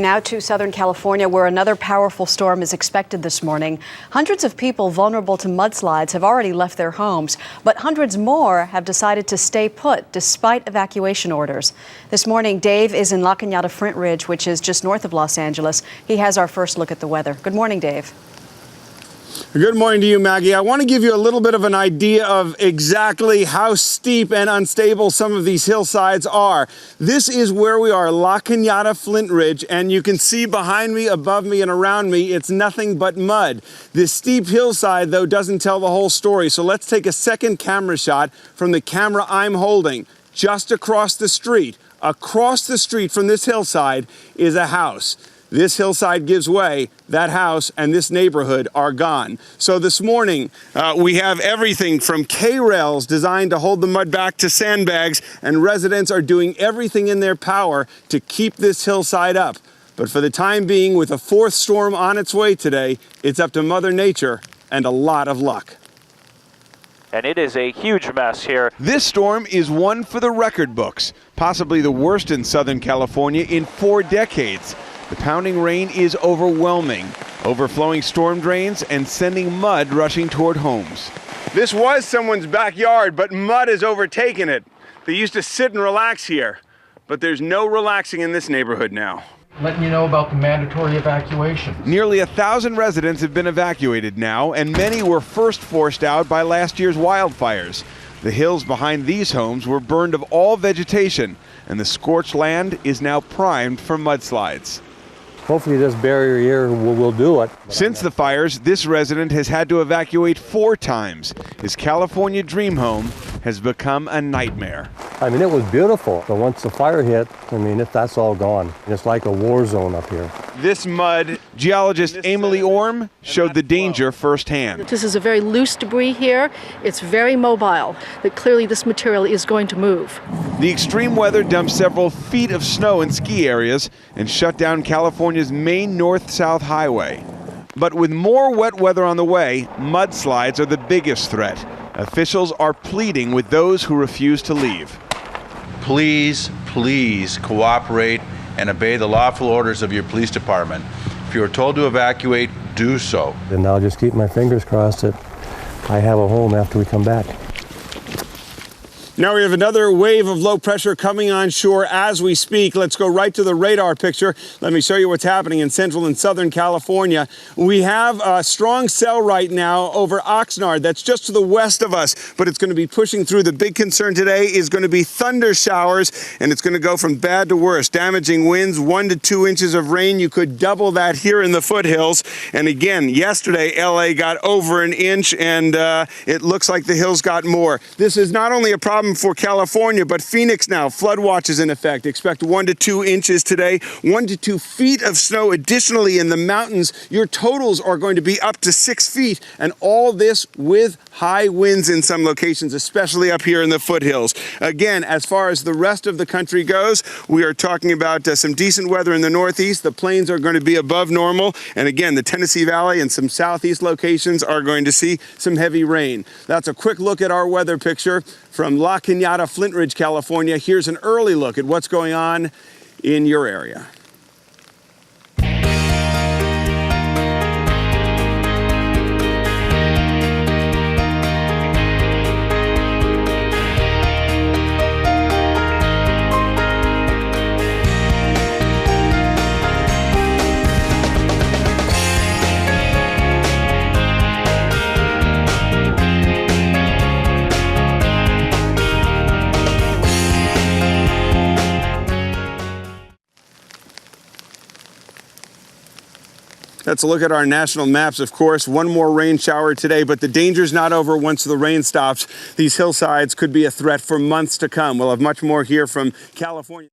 Now to Southern California, where another powerful storm is expected this morning. Hundreds of people vulnerable to mudslides have already left their homes, but hundreds more have decided to stay put despite evacuation orders. This morning, Dave is in Canada Flintridge, which is just north of Los Angeles. He has our first look at the weather. Good morning, Dave. Good morning to you, Maggie. I want to give you a little bit of an idea of exactly how steep and unstable some of these hillsides are. This is where we are, Canada Flintridge, and you can see behind me, above me, and around me, it's nothing but mud. This steep hillside, though, doesn't tell the whole story, so let's take a second camera shot from the camera I'm holding. Just across the street from this hillside is a house. This hillside gives way, that house and this neighborhood are gone. So this morning, we have everything from K-rails designed to hold the mud back to sandbags, and residents are doing everything in their power to keep this hillside up. But for the time being, with a fourth storm on its way today, it's up to Mother Nature and a lot of luck. And it is a huge mess here. This storm is one for the record books, possibly the worst in Southern California in 4 decades. The pounding rain is overwhelming, overflowing storm drains and sending mud rushing toward homes. This was someone's backyard, but mud has overtaken it. They used to sit and relax here, but there's no relaxing in this neighborhood now. Letting you know about the mandatory evacuation. Nearly 1,000 residents have been evacuated now, and many were first forced out by last year's wildfires. The hills behind these homes were burned of all vegetation, and the scorched land is now primed for mudslides. Hopefully this barrier here will do it. Since the fires, this resident has had to evacuate 4 times. His California dream home has become a nightmare. I mean, it was beautiful, but once the fire hit, I mean, that's all gone. It's like a war zone up here. This mud, geologist Emily Orm showed the danger firsthand. This is a very loose debris here. It's very mobile, that clearly this material is going to move. The extreme weather dumped several feet of snow in ski areas and shut down California's main north-south highway. But with more wet weather on the way, mudslides are the biggest threat. Officials are pleading with those who refuse to leave. Please, please cooperate and obey the lawful orders of your police department. If you are told to evacuate, do so. And I'll just keep my fingers crossed that I have a home after we come back. Now we have another wave of low pressure coming on shore as we speak. Let's go right to the radar picture. Let me show you what's happening in central and southern California. We have a strong cell right now over Oxnard. That's just to the west of us, but it's going to be pushing through. The big concern today is going to be thunder showers, and it's going to go from bad to worse. Damaging winds, 1 to 2 inches of rain. You could double that here in the foothills. And again, yesterday, LA got over an inch, and it looks like the hills got more. This is not only a problem for California, but Phoenix now, flood watch is in effect. Expect 1 to 2 inches today, 1 to 2 feet of snow. Additionally, in the mountains, your totals are going to be up to 6 feet, and all this with high winds in some locations, especially up here in the foothills. Again, as far as the rest of the country goes, we are talking about some decent weather in the northeast. The plains are going to be above normal, and again, the Tennessee Valley and some southeast locations are going to see some heavy rain. That's a quick look at our weather picture from Canada Flintridge, California. Here's an early look at what's going on in your area. That's a look at our national maps, of course. One more rain shower today, but the danger's not over once the rain stops. These hillsides could be a threat for months to come. We'll have much more here from California.